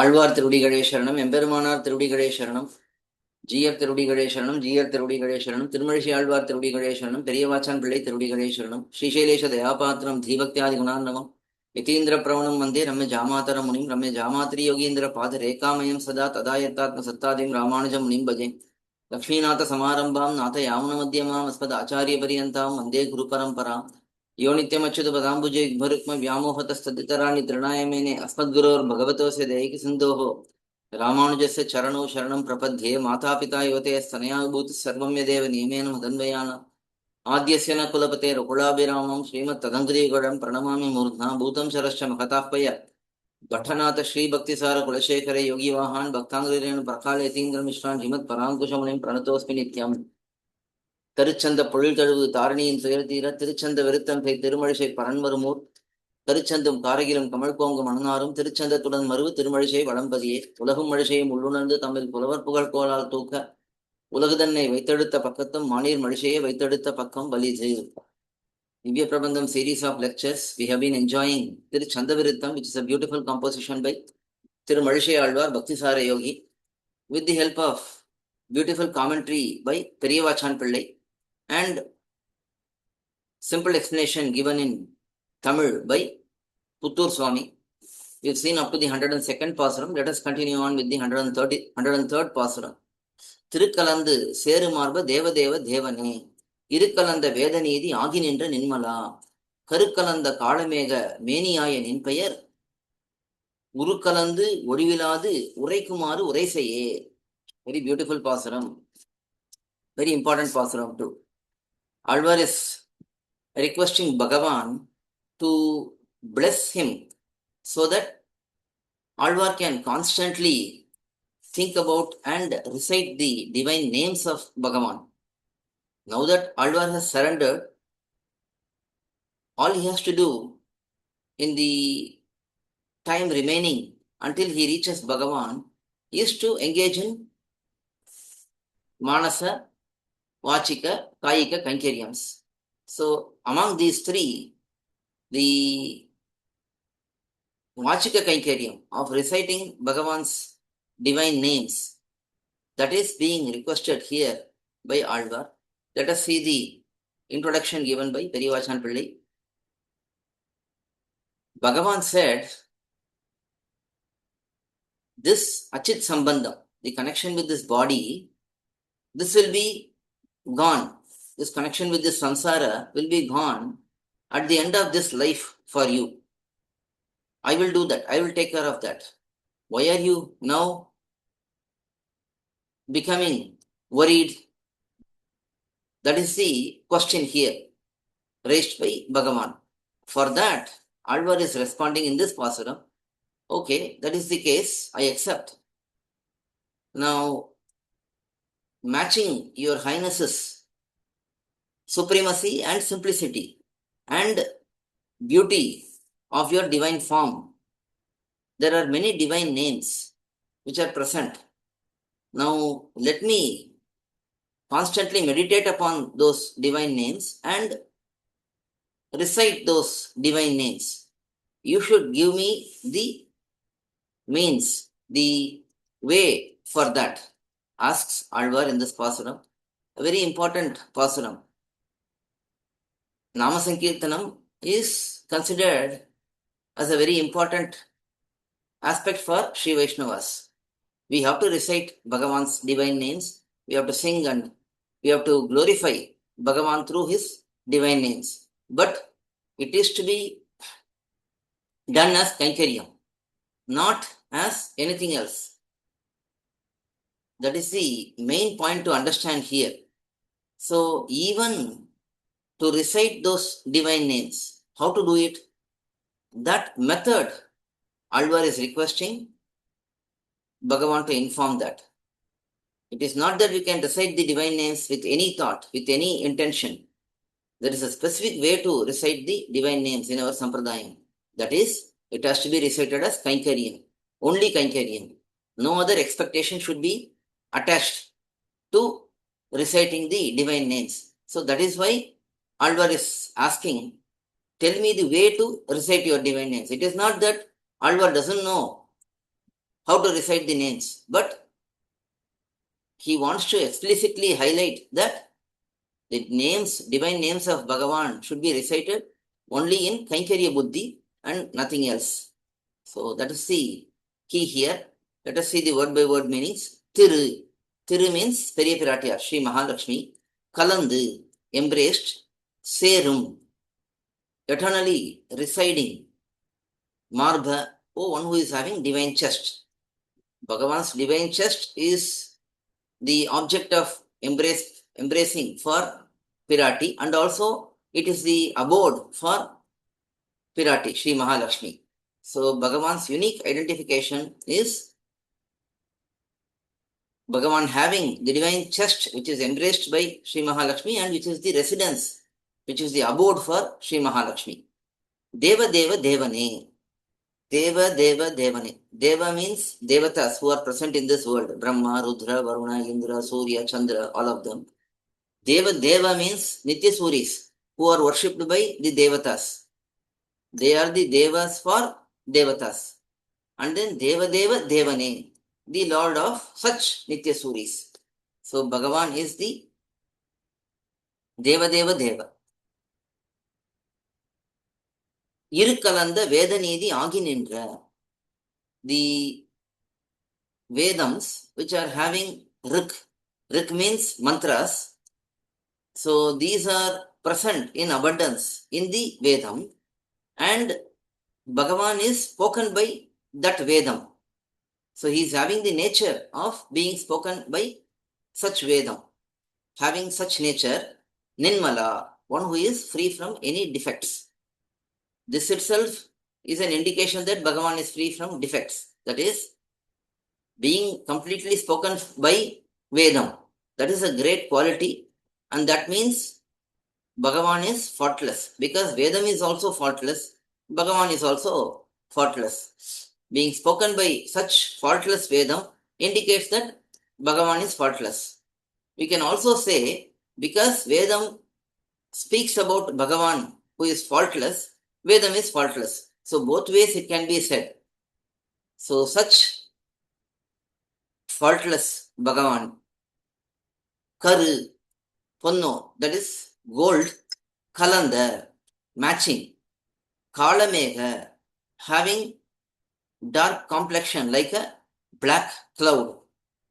ஆழ்வார் திருவடிகளே சரணம், எம்பெருமானார் திருவடிகளே சரணம், ஜீயர் திருவடிகளே சரணம், ஜீயர் திருவடிகளே சரணம், திருமழிசை ஆழ்வார் திருவடிகளே சரணம், பெரியவாச்சான் பிள்ளை திருவடிகளே சரணம், ஸ்ரீசைலேஷ தயாபாத்திரம் தீபக்தியாதி குணார்ணவம் யதீந்திர பிரவணம் வந்தே ரம்ய ஜாமாதர முனிம் ரம்ய ஜாமாத்திரி யோகீந்திர பாத ரேகாமயம் சதா ததாயத்தாத்ம சத்தாதிம் ராமானுஜம் முனிம் பஜே லக்ஷ்மீநாத சமாரம்பாம் நாத யாமுன மத்தியமாம் அஸ்மத் ஆச்சாரிய பரியந்தாம் வந்தே குரு பரம்பராம் यो नित्यमच्युत पदाम्बुजे युग्मरुक्म व्यामोहतस्तदितराणि तृणायमेने अस्मद्गुरोर्भगवतोऽस्य दैहिकसिन्धोः रामानुजस्य चरणौ शरणं प्रपद्ये मातापिता युवते स्तनयाभूतिः सर्वं यदेव नियमेन मदन्वयाना आद्यस्य न कुलपते रघुलाभिरामं श्रीमत्तदङ्घ्रीगुणं प्रणमामि मूर्ध्ना भूतं शरश्च महताह्वय भट्टनाथ श्रीभक्तिसार कुलशेखर योगिवाहान् भक्ताङ्ग्रेण प्रकाल यतीन्द्रमिश्रान् श्रीमत्पराङ्कुशमुनिं प्रणतोऽस्मि नित्यम् திருச்சந்த பொழில் தழுவு தாரணியின் துயர் தீர திருச்சந்த விருத்தம் திருமழிசை பரன்மருமூர் திருச்சந்தும் காரகிலும் கமழ்கோங்கும் மணனாரும் திருச்சந்தத்துடன் மருவு திருமழிசை வளம்பதியே உலகும் மழிசையும் உள்ளுணர்ந்து தமிழ் புலவர் புகழ் கோலால் தூக்க உலகுதன்னை வைத்தெடுத்த பக்கத்தும் மானீர் மழிசையை வைத்தெடுத்த பக்கம் வலிது. Dhivyaprabandham series of lectures. We have been enjoying Thiruchchandha Viruththam, which is a beautiful composition by Thirumalizhai Alvar Bhaktisara Yogi, with the help of beautiful commentary by Periyavachan Pillai and simple explanation given in Tamil by Puttur swAmy. We have seen up to the 102nd pasuram. Let us continue on with the 103rd pasuram. திருக்கலந்து சேருமார்ப தேவதேவ தேவனே, இருக்கலந்த வேதநீதி ஆகி நின்ற நின்மலா, கருக்கலந்த காளமேக மேனியாய நின் பெயர் உருக்கலந்து ஒழிவிலாது உரைக்குமாறு உரை செய்யே. Very beautiful pasuram, very important pasuram too. Alvar is requesting Bhagavan to bless him so that Alvar can constantly think about and recite the divine names of Bhagavan. Now that Alvar has surrendered, all he has to do in the time remaining until he reaches Bhagavan is to engage in Manasa, Vachika, Kayika, Kankaryams. So, among these three, the Vachika Kankaryam of reciting Bhagavan's divine names, that is being requested here by Alvar. Let us see the introduction given by Periyavachan Pillai. Bhagavan said, this Achit Sambandham, the connection with this body, this will be gone. This connection with this samsara will be gone at the end of this life for you. I will do that. I will take care of that. Why are you now becoming worried? That is the question here raised by Bhagavan. For that, Alvar is responding in this pasuram. Okay, that is the case. I accept. Now, matching your Highness's supremacy and simplicity and beauty of your divine form, there are many divine names which are present. Now, let me constantly meditate upon those divine names and recite those divine names. You should give me the means, the way for that, asks Alvar in this pasuram. A very important pasuram. Nama Sankirtanam is considered as a very important aspect for Sri Vaishnavas. We have to recite Bhagavan's divine names. We have to sing and we have to glorify Bhagavan through his divine names. But it is to be done as Kankaryam, not as anything else. That is the main point to understand here. So, even to recite those divine names, how to do it? That method, Alvar is requesting Bhagavan to inform that. It is not that we can recite the divine names with any thought, with any intention. There is a specific way to recite the divine names in our Sampradayam. That is, it has to be recited as Kankaryam, only Kankaryam. No other expectation should be attached to reciting the divine names. So that is why Alvar is asking, tell me the way to recite your divine names. It is not that Alvar doesn't know how to recite the names. But he wants to explicitly highlight that the names, divine names of Bhagavan should be recited only in Kaikarya Buddhi and nothing else. So that is the key here. Let us see the word by word meanings. Thiru. Thiru means Periya Piratiyar, Sri Mahalakshmi. Kalandu, embraced. Serum, eternally residing. Marbha, one who is having divine chest. Bhagavan's divine chest is the object of embracing for Pirati, and also it is the abode for Pirati, Sri Mahalakshmi. So Bhagavan's unique identification is Bhagavan having the divine chest which is embraced by Sri Mahalakshmi and which is the residence, which is the abode for Sri Mahalakshmi. Deva Deva Devane. Deva Deva Devane. Deva means devatas who are present in this world. Brahma, Rudra, Varuna, Indra, Surya, Chandra, all of them. Deva Deva means Nitya Suris who are worshipped by the devatas. They are the devas for devatas. And then Deva Deva Devane, the Lord of such Nitya Suris. So Bhagavan is the Deva Deva Deva. Irukalanda Vedanidi Aginindra. The Vedams which are having Rik. Rik means mantras. So these are present in abundance in the Vedam, and Bhagavan is spoken by that Vedam. So he is having the nature of being spoken by such Vedam. Having such nature, Ninmala, one who is free from any defects. This itself is an indication that Bhagavan is free from defects. That is, being completely spoken by Vedam. That is a great quality, and that means Bhagavan is faultless, because Vedam is also faultless, Bhagavan is also faultless. Being spoken by such faultless Vedam indicates that Bhagavan is faultless. We can also say, because Vedam speaks about Bhagavan who is faultless, Vedam is faultless. So both ways it can be said. So such faultless Bhagavan, Karu, Ponno, that is gold, Kalanda, matching, Kalamega, having dark complexion like a black cloud,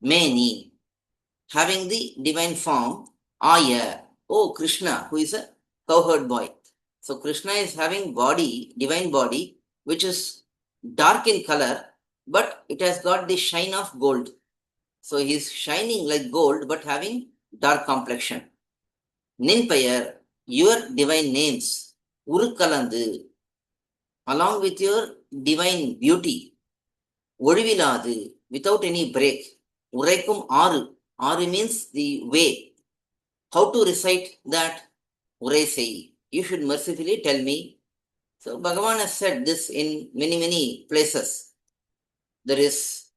Meni, having the divine form, Aya, Krishna, who is a cowherd boy. So Krishna is having body, divine body, which is dark in color, but it has got the shine of gold. So he is shining like gold, but having dark complexion. Ninpayar, your divine names, Urukalandu, along with your divine beauty, Odiviladu, without any break, Uraikum Aru, Aru means the way. How to recite that? Uraisei, you should mercifully tell me. So Bhagavan has said this in many places. There is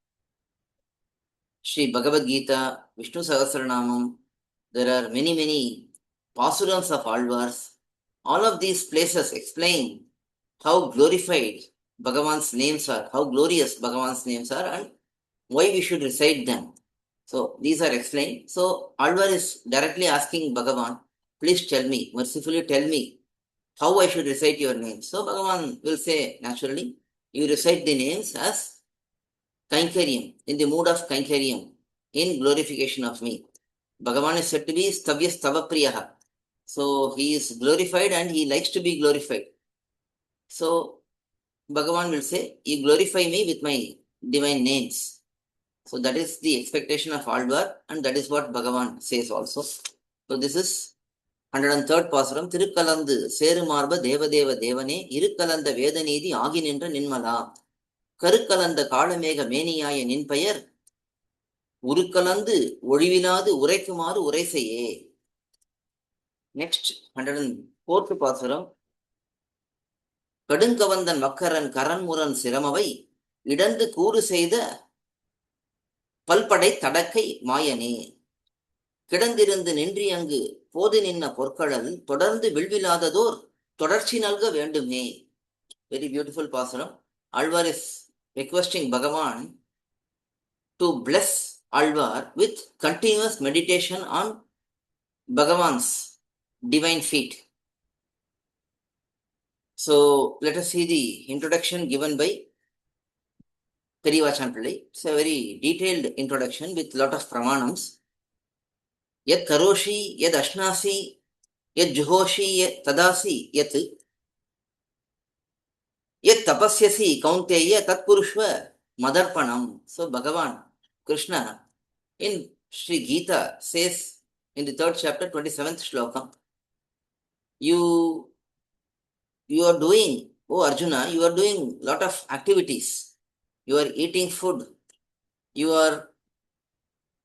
Sri Bhagavad Gita, Vishnu Sahasranamam, there are many pAsurams of Alvars. All of these places explain how glorified Bhagavan's names are, how glorious Bhagavan's names are, and why we should recite them. So these are explained. So Alvar is directly asking Bhagavan, please tell me, mercifully tell me how I should recite your names. So Bhagavan will say, naturally, you recite the names as Kainkaryam, in the mood of Kainkaryam, in glorification of me. Bhagavan is said to be Stavya Stavapriyaha. So he is glorified and he likes to be glorified. So Bhagavan will say, you glorify me with my divine names. So that is the expectation of Alvar, and that is what Bhagavan says also. So this is 103rd pasuram. Thirukalandu Serumarba Deva Deva Devane Irukalanda Vedanidi Aginindra Ninmala Karukalanda Kalamega Meniyaya Ninpayar Urukalandu Odiviladu Uraikumadu Uraiseye. Next, 104th pasuram. Kadunkavandan Makkaran Karanmuran Siramavai Idandu Kuru Seida Palpadai Tadakai Mayane கிடந்திருந்து நின்றி அங்கு போது நின்ன பொற்கடல் தொடர்ந்து விழ்விலாததோர் தொடர்ச்சி நல்க வேண்டுமே. Very beautiful பாசுரம். Alvar is requesting Bhagavan to bless Alvar with continuous meditation on Bhagavan's divine feet. So let us see the introduction given by Periyavachan Pillai. It's a very detailed introduction with lot of pramanams. Yat karoshi, yat ashnasi, yat juhoshi, yat tadasi, yat tapasyasi, kaunteya, tat purushva, madarpanam. So Bhagavan, Krishna, in Sri Gita says in the 3rd chapter, 27th shloka, you are doing, oh Arjuna, you are doing lot of activities. You are eating food. You are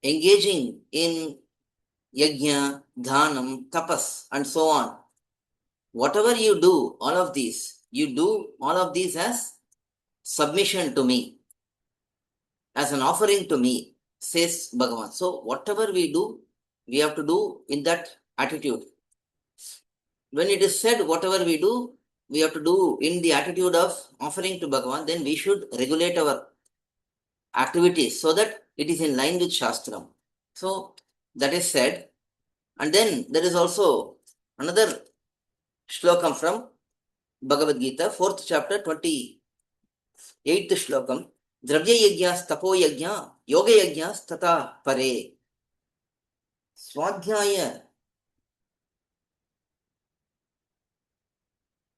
engaging in yajna, dhanam, tapas, and so on. Whatever you do, all of these, you do all of these as submission to me, as an offering to me, says Bhagavan. So whatever we do, we have to do in that attitude. When it is said whatever we do, we have to do in the attitude of offering to Bhagavan, then we should regulate our activities so that it is in line with Shastram. So that is said. And then there is also another shlokam from Bhagavad Gita, 4th chapter, 28th shlokam. Dravya yajnas tapo yajna yoga yajnas tata pare. Swadhyaya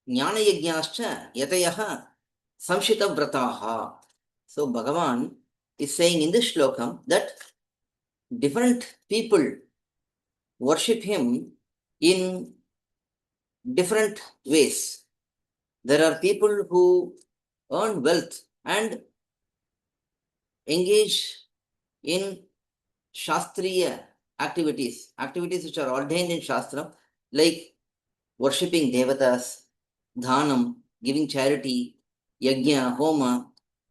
jnana yajnascha yatayaha samshita vrataha. So Bhagavan is saying in this shlokam that different people worship him in different ways. There are people who earn wealth and engage in Shastriya activities which are ordained in Shastra, like worshipping devatas, dhanam, giving charity, yajna, homa,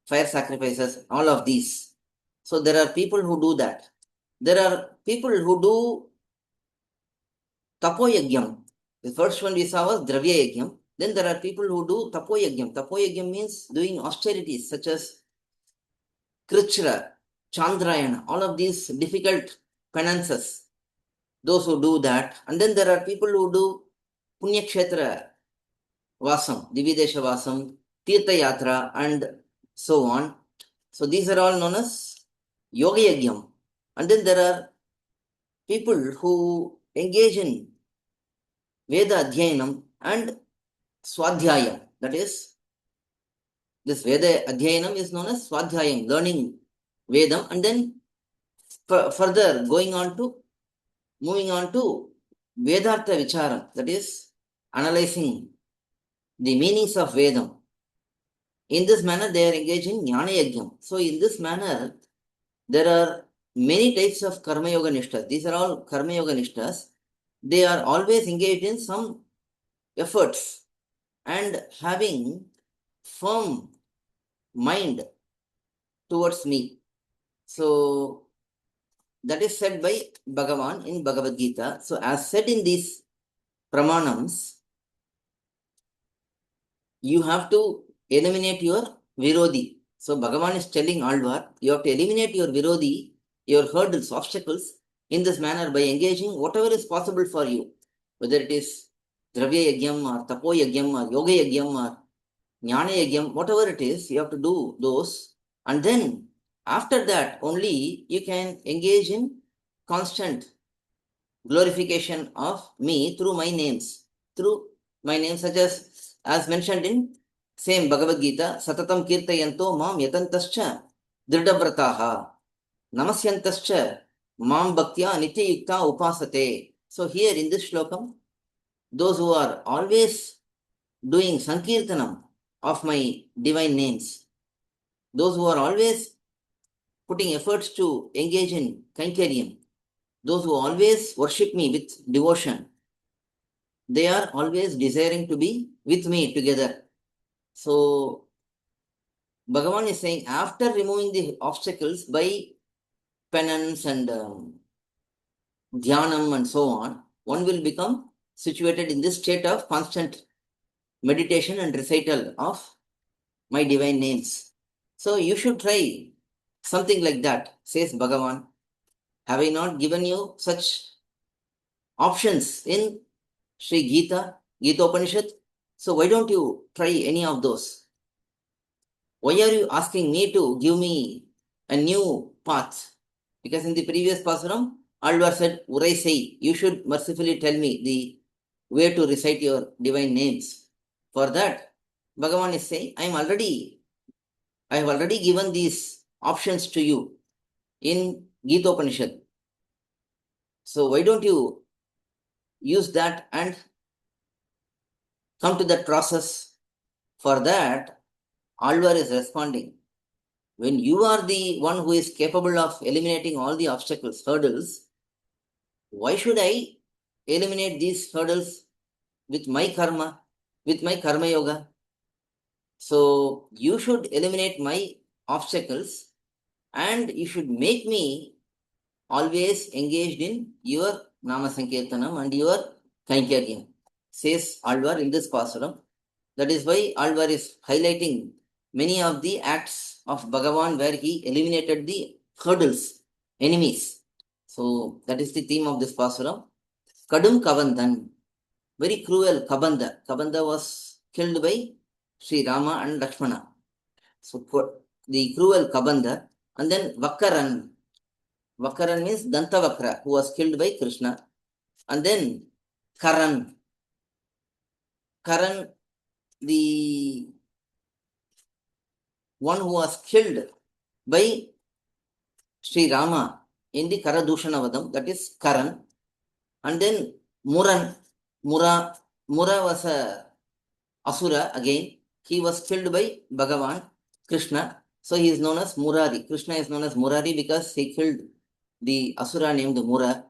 fire sacrifices, all of these. So there are people who do that. There are people who do tapoyagyam. The first one we saw was dravya yagyam. Then there are people who do tapoyagyam. Tapoyagyam means doing austerities such as krichra, chandrayana, all of these difficult penances. Those who do that. And then there are people who do punyakshetra vasam, dividesha vasam, tirtha yatra, and so on. So these are all known as yoga yagyam. And then there are people who engage in Veda Adhyayanam and Swadhyayam. That is, this Veda Adhyayanam is known as Swadhyayam, learning Vedam, and then further moving on to Vedartha Vicharam, that is, analyzing the meanings of Vedam. In this manner, they are engaged in Jnana Yagyam. So, in this manner, there are many types of Karma Yoga Nishtas. These are all Karma Yoga Nishtas. They are always engaged in some efforts and having firm mind towards me. So that is said by Bhagavan in Bhagavad Gita. So as said in these pramanams, you have to eliminate your virodhi. So Bhagavan is telling Alvar, you have to eliminate your virodhi, your hurdles, obstacles in this manner by engaging whatever is possible for you, whether it is dravya yagyam or tapo yagyam or yoga yagyam or jnana yagyam, whatever it is, you have to do those. And then after that only you can engage in constant glorification of me through my names, such as mentioned in same Bhagavad Gita, Satatam Kirtayanto Mam Yatantascha Dridhavrataha Namasyantascha Mam Bhaktya Nitya Yukta Upasate. So here in this shlokam, those who are always doing Sankirtanam of my divine names, those who are always putting efforts to engage in Kainkaryam, those who always worship me with devotion, they are always desiring to be with me together. So Bhagavan is saying, after removing the obstacles by penance and dhyanam and so on, one will become situated in this state of constant meditation and recital of my divine names. So you should try Something like that, says Bhagavan. Have I not given you such options in Sri Gita, Gita Upanishad? So why don't you try any of those? Why are you asking me to give me a new path? Because in the previous pasuram, Alvar said, Urai say, you should mercifully tell me the way to recite your divine names. For that, Bhagavan is saying, I have already given these options to you in Gita Upanishad. So why don't you use that and come to that process? For that, Alvar is responding. When you are the one who is capable of eliminating all the obstacles, hurdles, why should I eliminate these hurdles with my karma, with my karma yoga? So you should eliminate my obstacles and you should make me always engaged in your Nama Sankirtanam and your Kaikyaryam, says Alvar in this pasuram. That is why Alvar is highlighting many of the acts of Bhagavan where he eliminated the hurdles, enemies. So that is the theme of this pasuram. Kadum Kavandan, very cruel Kabanda. Kabanda was killed by Sri Rama and Lakshmana. So the cruel Kabanda, and then Vakaran. Vakaran means Dantavakra, who was killed by Krishna. And then Karan. Karan, the one who was killed by Sri Rama in the Karadushanavadam, that is Karan. And then Muran. Mura was a Asura again. He was killed by Bhagavan, Krishna. So he is known as Murari. Krishna is known as Murari because he killed the Asura named Mura.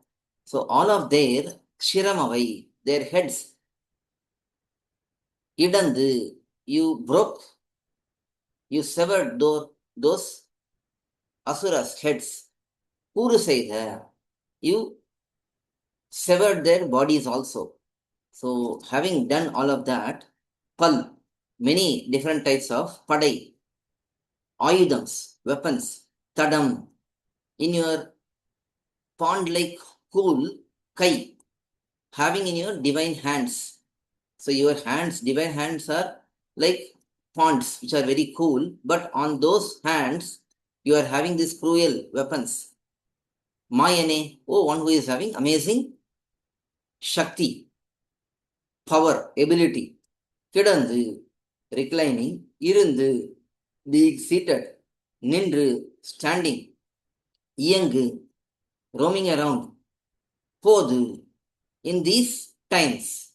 So all of their Shiramavai, their heads, Idandu, you broke, you severed those Asuras' heads. Puru Seitha, you severed their bodies also. So having done all of that, Pal, many different types of Padai, Ayudams, weapons, Tadam, in your pond-like cool Kai, having in your divine hands. So your hands, divine hands are like ponds which are very cool, but on those hands you are having these cruel weapons. Mayane, oh, one who is having amazing Shakti, power, ability. Kidandu, reclining, Irundu, being seated, Nindru, standing, Iyangu, roaming around, Podu. In these times,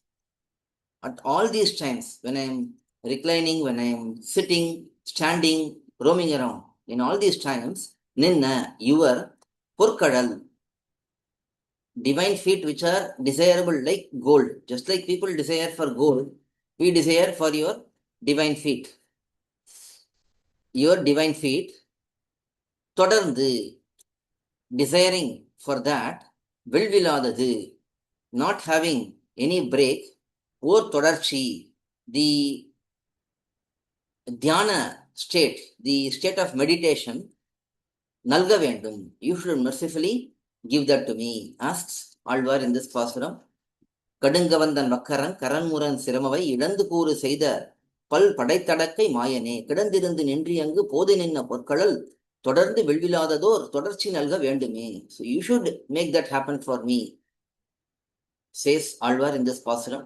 at all these times, when I am reclining, when I am sitting, standing, roaming around, in all these times, Ninna, your Purkadal, divine feet which are desirable like gold. Just like people desire for gold, we desire for your divine feet. Your divine feet, தொடர்ந்து, desiring for that, vilviladadu, not having any break, or todarchi, the dhyana state, the state of meditation, nalga vendum, you should mercifully give that to me, asks Alvar in this pasuram. Kadungavandan Vakaran, Karanmuran Siramavai, Idandu Kuru Seida, Pal Padaitadakai Mayane, Kadandirundu Nindriyangu, Podinina Porkadal, தொடர்ந்து வெள்விலாததோர் தொடர்ச்சி நல்க வேண்டுமே. So you should make that happen for me, says Alvar in this pasuram.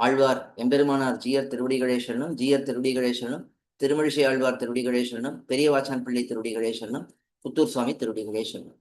Alvar எம்பெருமானார் ஜீயர் திருவடிகளே சரணம், ஜீயர் திருவடிகளே சரணம், திருமழிசை ஆழ்வார் திருவடிகளே சரணம், பெரிய வாச்சான் பிள்ளை திருவடிகளே சரணம், புத்தூர் சுவாமி திருவடிகளே சரணம்.